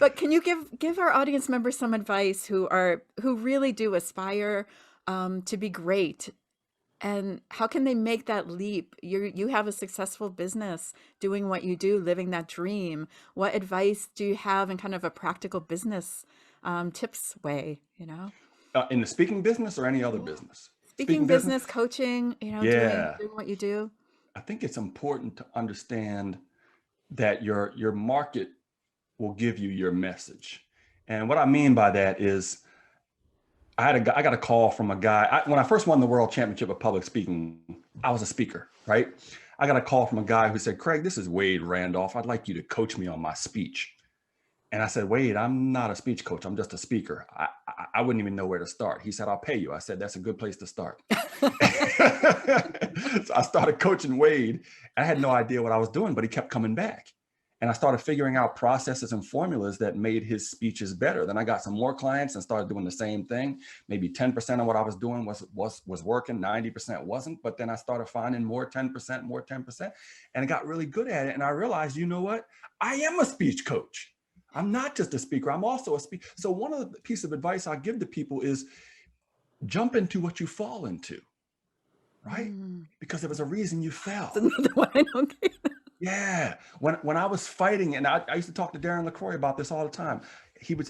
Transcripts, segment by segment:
But can you give our audience members some advice who really do aspire to be great? And how can they make that leap? You have a successful business doing what you do, living that dream. What advice do you have in kind of a practical business tips way, you know? In the speaking business or any other business? Speaking Speaking business? business, coaching, Yeah. doing what you do. I think it's important to understand that your market will give you your message. And what I mean by that is I got a call from a guy. When I first won the world championship of public speaking, I was a speaker, right? I got a call from a guy who said, Craig, this is Wade Randolph. I'd like you to coach me on my speech. And I said, Wade, I'm not a speech coach. I'm just a speaker. I wouldn't even know where to start. He said, I'll pay you. I said, that's a good place to start. So I started coaching Wade. I had no idea what I was doing, but he kept coming back. And I started figuring out processes and formulas that made his speeches better. Then I got some more clients and started doing the same thing. Maybe 10% of what I was doing was working, 90% wasn't. But then I started finding more 10%, more 10%, and I got really good at it. And I realized, you know what? I am a speech coach. I'm not just a speaker. I'm also a speaker. So one of the pieces of advice I give to people is jump into what you fall into, right? Mm. Because there was a reason you That's fell. another one I don't get. Yeah. When I was fighting, and I used to talk to Darren LaCroix about this all the time.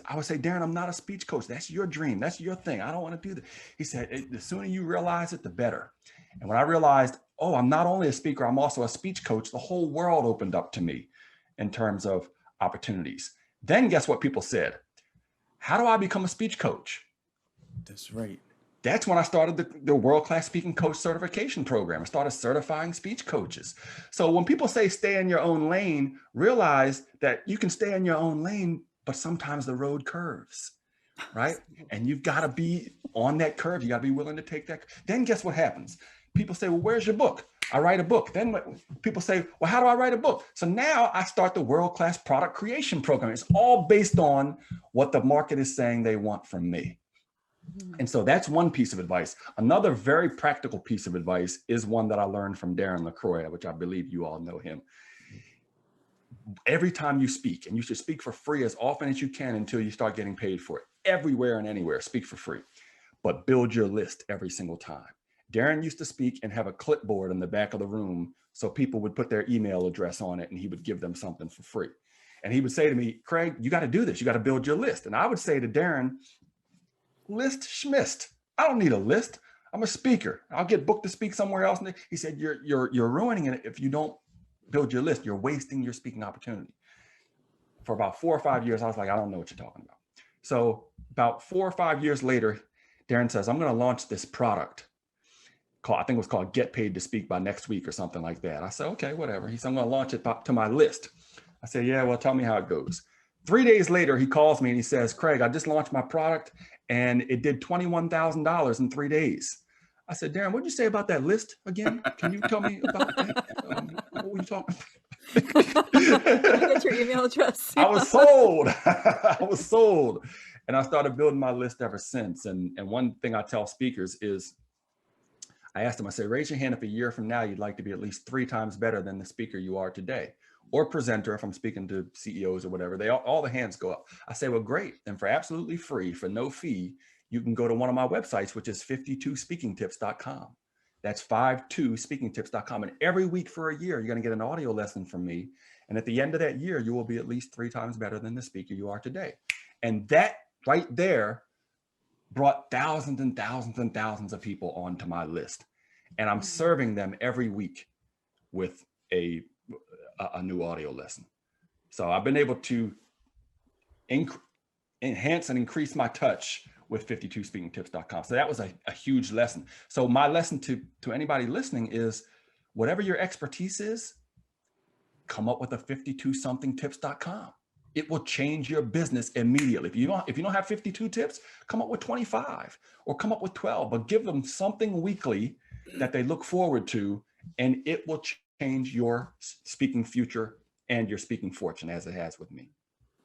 I would say, Darren, I'm not a speech coach. That's your dream. That's your thing. I don't want to do that. He said, the sooner you realize it, the better. And when I realized, oh, I'm not only a speaker, I'm also a speech coach, the whole world opened up to me in terms of opportunities. Then guess what people said? How do I become a speech coach? That's right. That's when I started the world-class speaking coach certification program. I started certifying speech coaches. So when people say stay in your own lane, realize that you can stay in your own lane, but sometimes the road curves, right? And you've got to be on that curve. You got to be willing to take that. Then guess what happens? People say, well, where's your book? I write a book. Then people say, well, how do I write a book? So now I start the world-class product creation program. It's all based on what the market is saying they want from me. And so that's one piece of advice. Another very practical piece of advice is one that I learned from Darren LaCroix, which I believe you all know him. Every time you speak, and you should speak for free as often as you can until you start getting paid for it. Everywhere and anywhere, speak for free, but build your list every single time. Darren used to speak and have a clipboard in the back of the room so people would put their email address on it and he would give them something for free. And he would say to me, Craig, you got to do this. You got to build your list. And I would say to Darren, list schmist. I don't need a list. I'm a speaker. I'll get booked to speak somewhere else. And he said, you're ruining it if you don't build your list. You're wasting your speaking opportunity. For about 4 or 5 years, I was like, I don't know what you're talking about. So about 4 or 5 years later, Darren says, I'm going to launch this product called, I think it was called Get Paid to Speak by next week or something like that. I said, okay, whatever. He said, I'm going to launch it to my list. I said, yeah, well, tell me how it goes. 3 days later, he calls me and he says, Craig, I just launched my product and it did $21,000 in 3 days. I said, Darren, what'd you say about that list again? Can you tell me about that? What were you talking about? Did you get your email address? I was sold. I was sold. And I started building my list ever since. And one thing I tell speakers is, I asked them, I said, raise your hand if a year from now you'd like to be at least 3 times better than the speaker you are today, or presenter if I'm speaking to CEOs or whatever. All the hands go up. I say, well, great. And for absolutely free, for no fee, you can go to one of my websites, which is 52speakingtips.com. That's 52speakingtips.com. And every week for a year, you're going to get an audio lesson from me. And at the end of that year, you will be at least 3 times better than the speaker you are today. And that right there brought thousands and thousands and thousands of people onto my list. And I'm serving them every week with a new audio lesson. So I've been able to enhance and increase my touch with 52speakingtips.com. So that was a huge lesson. So my lesson to anybody listening is, whatever your expertise is, come up with a 52somethingtips.com. It will change your business immediately. If you don't have 52 tips, come up with 25 or come up with 12, but give them something weekly that they look forward to, and it will change your speaking future and your speaking fortune, as it has with me.